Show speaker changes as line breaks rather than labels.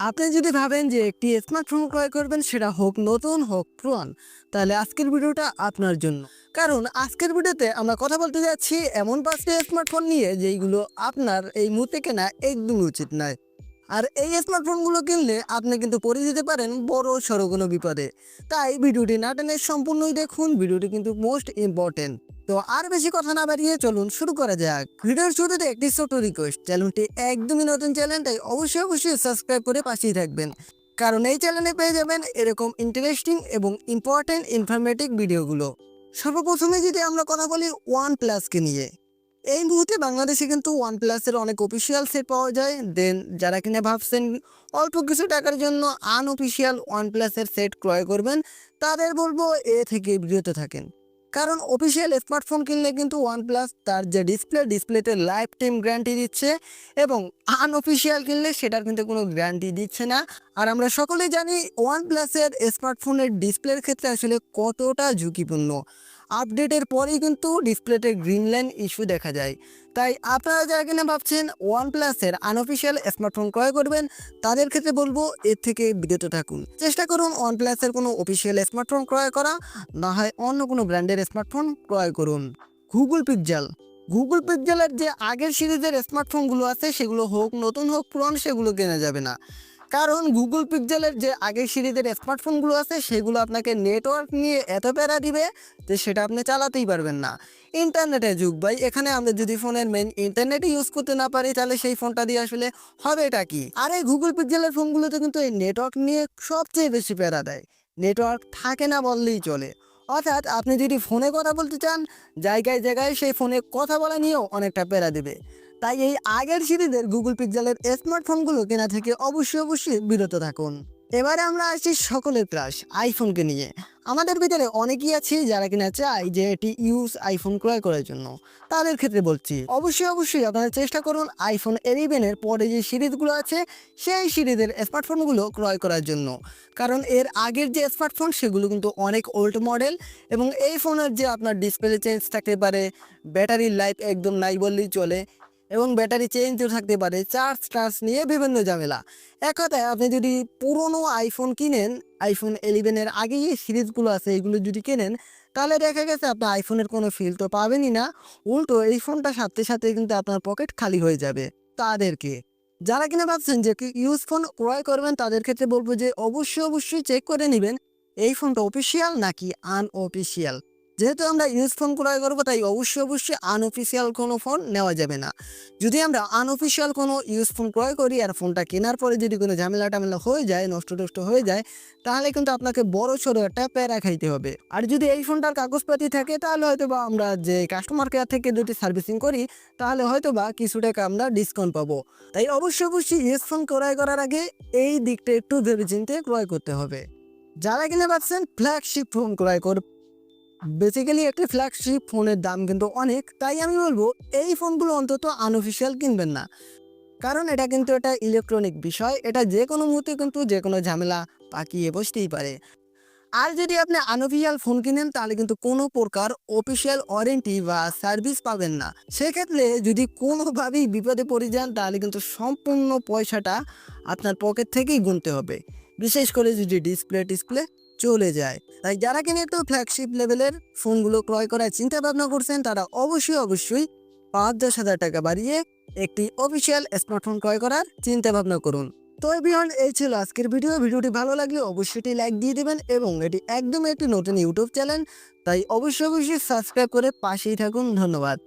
আপনি যদি ভাবেন যে একটি স্মার্টফোন ক্রয় করবেন সেটা হোক নতুন হোক পুরান, তাহলে আজকের ভিডিওটা আপনার জন্য। কারণ আজকের ভিডিওতে আমরা কথা বলতে যাচ্ছি এমন 5টি স্মার্টফোন নিয়ে যেইগুলো আপনার এই মুহূর্তে কেনা একদমই উচিত নয়। আর এই স্মার্টফোনগুলো কিনলে আপনি কিন্তু পড়ে যেতে পারেন বড় সড়ো কোনো বিপদে। তাই ভিডিওটি না টেনে সম্পূর্ণই দেখুন, ভিডিওটি কিন্তু মোস্ট ইম্পর্টেন্ট। তো আর বেশি কথা না বাড়িয়ে চলুন শুরু করা যাক। ভিডিওর শুরুতে একটি ছোট রিকোয়েস্ট, চ্যানেলটি একদমই নতুন চ্যানেল, তাই অবশ্যই সাবস্ক্রাইব করে পাশেই থাকবেন। কারণ এই চ্যানেলে পেয়ে যাবেন এরকম ইন্টারেস্টিং এবং ইম্পর্টেন্ট ইনফরমেটিভ ভিডিওগুলো। সর্বপ্রথমে যদি আমরা কথা বলি ওয়ান প্লাসকে নিয়ে, এই মুহূর্তে বাংলাদেশে কিন্তু ওয়ান প্লাসের অনেক অফিসিয়াল সেট পাওয়া যায়। দেন যারা কিনা ভাবছেন অল্প কিছু টাকার জন্য আনঅফিসিয়াল ওয়ান প্লাসের সেট ক্রয় করবেন, তাদের বলবো এ থেকে বিরত থাকেন। কারণ অফিসিয়াল স্মার্টফোন কিনলে কিন্তু ওয়ান প্লাস তার যে ডিসপ্লেতে লাইফ টাইম গ্যারান্টি দিচ্ছে, এবং আনঅফিসিয়াল কিনলে সেটার কিন্তু কোনো গ্যারান্টি দিচ্ছে না। আর আমরা সকলেই জানি ওয়ান প্লাসের স্মার্টফোনের ডিসপ্লের ক্ষেত্রে আসলে কতটা ঝুঁকিপূর্ণ। আপডেটের পরেই কিন্তু ডিসপ্লেতে গ্রিন লাইন ইস্যু দেখা যায়। তাই আপনারা যারা কিনা ভাবছেন ওয়ান প্লাসের আনঅফিসিয়াল স্মার্টফোন ক্রয় করবেন, তাদের ক্ষেত্রে বলবো এর থেকে বিরত থাকুন। চেষ্টা করুন ওয়ান প্লাসের কোনো অফিসিয়াল স্মার্টফোন ক্রয় করা, না হয় অন্য কোনো ব্র্যান্ডের স্মার্টফোন ক্রয় করুন। গুগল পিক্সেলের যে আগের সিরিজের স্মার্টফোনগুলো আছে, সেগুলো হোক নতুন হোক পুরনো, সেগুলো কেনা যাবে না। কারণ গুগল পিক্সেলের যে আগের সিরিজের স্মার্টফোনগুলো আছে, সেগুলো আপনাকে নেটওয়ার্ক নিয়ে এত প্যারা দিবে যে সেটা আপনি চালাতেই পারবেন না। ইন্টারনেটের যুগ ভাই, এখানে আমরা যদি ফোনের মেন ইন্টারনেটই ইউজ করতে না পারি, তাহলে সেই ফোনটা দিয়ে আসলে হবেটা কি? আর এই গুগল পিক্সেলের ফোনগুলোতে কিন্তু এই নেটওয়ার্ক নিয়ে সবচেয়ে বেশি প্যারা দেয়। নেটওয়ার্ক থাকে না বললেই চলে। অর্থাৎ আপনি যদি ফোনে কথা বলতে চান, জায়গায় জায়গায় সেই ফোনে কথা বলা নিয়েও অনেকটা প্যারা দেবে। তাই এই আগের সিরিজের গুগল পিক্সেলের স্মার্টফোনগুলো কেনা থেকে অবশ্যই বিরত থাকুন। এবারে আমরা আসছি সকলের ক্রাশ আইফোনকে নিয়ে। আমাদের ভিতরে অনেকেই আছে যারা কিনা চায় যে এটি ইউজ আইফোন ক্রয় করার জন্য। তাদের ক্ষেত্রে বলছি অবশ্যই আপনারা চেষ্টা করুন আইফোন 11-এর পরে যে সিরিজগুলো আছে সেই সিরিজের স্মার্টফোনগুলো ক্রয় করার জন্য। কারণ এর আগের যে স্মার্টফোন সেগুলো কিন্তু অনেক ওল্ড মডেল, এবং এই ফোনের যে আপনার ডিসপ্লে চেঞ্জ থাকতে পারে, ব্যাটারির লাইফ একদম নাই বললেই চলে, এবং ব্যাটারি চেঞ্জও থাকতে পারে, চার্জ নিয়ে বিভিন্ন ঝামেলা। এক কথায় আপনি যদি পুরনো আইফোন কিনেন, আইফোন 11-এর আগে যে সিরিজগুলো আছে এগুলো যদি কেনেন, তাহলে দেখা গেছে আপনি আইফোনের কোনো ফিল তো পাবেনই না, উল্টো এই ফোনটার সাথে সাথে কিন্তু আপনার পকেট খালি হয়ে যাবে। তাদেরকে যারা কিনা ভাবছেন যে ইউজ ফোন ক্রয় করবেন, তাদের ক্ষেত্রে বলবো যে অবশ্যই চেক করে নেবেন এই ফোনটা অফিসিয়াল নাকি আনঅফিসিয়াল। যেহেতু আমরা ইউজ ফোন ক্রয় করবো, তাই অবশ্যই আনঅফিসিয়াল কোনো ফোন নেওয়া যাবে না। যদি আমরা আনঅফিসিয়াল কোনো ইউজ ফোন ক্রয় করি আর ফোনটা কেনার পরে যদি কোনো ঝামেলা হয়ে যায়, নষ্ট হয়ে যায়, তাহলে কিন্তু আপনাকে বড় সড়ো একটা প্যারা খাইতে হবে। আর যদি এই ফোনটার কাগজপাতি থাকে, তাহলে হয়তো বা আমরা যে কাস্টমার কেয়ার থেকে যদি সার্ভিসিং করি, তাহলে হয়তো বা কিছু টাকা আমরা ডিসকাউন্ট পাবো। তাই অবশ্যই ইউজ ফোন ক্রয় করার আগে এই দিকটা একটু ভেবেচিন্তে ক্রয় করতে হবে। যারা কিনা ভাবছেন ফ্ল্যাগশিপ ফোন ক্রয় করবে, বেসিক্যালি একটি ফ্ল্যাগশিপ ফোনের দাম কিন্তু অনেক, তাই আমি বলবো এই ফোনগুলো অন্তত আনঅফিসিয়াল কিনবেন না। কারণ এটা কিন্তু একটা ইলেকট্রনিক বিষয়, এটা যে কোনো মুহূর্তে কিন্তু যে কোনো ঝামেলা পাকিয়ে বসতেই পারে। আর যদি আপনি আনঅফিসিয়াল ফোন কিনেন, তাহলে কিন্তু কোনো প্রকার অফিসিয়াল ওয়ারেন্টি বা সার্ভিস পাবেন না। সেক্ষেত্রে যদি কোনোভাবেই বিপদে পড়ে যান, তাহলে কিন্তু সম্পূর্ণ পয়সাটা আপনার পকেট থেকেই গুনতে হবে, বিশেষ করে যদি ডিসপ্লে চলে যায়। তাই যারা কিনে একটু ফ্ল্যাগশিপ লেভেলের ফোনগুলো ক্রয় করার চিন্তা ভাবনা করছেন, তারা অবশ্যই 5-10 হাজার টাকা বাড়িয়ে একটি অফিসিয়াল স্মার্টফোন ক্রয় করার চিন্তা ভাবনা করুন। তো এভরিওয়ান, এই ছিল আজকের ভিডিওটি ভালো লাগলে অবশ্যই লাইক দিয়ে দেবেন, এবং এটি একদম একটি নতুন ইউটিউব চ্যানেল, তাই অবশ্যই সাবস্ক্রাইব করে পাশেই থাকুন। ধন্যবাদ।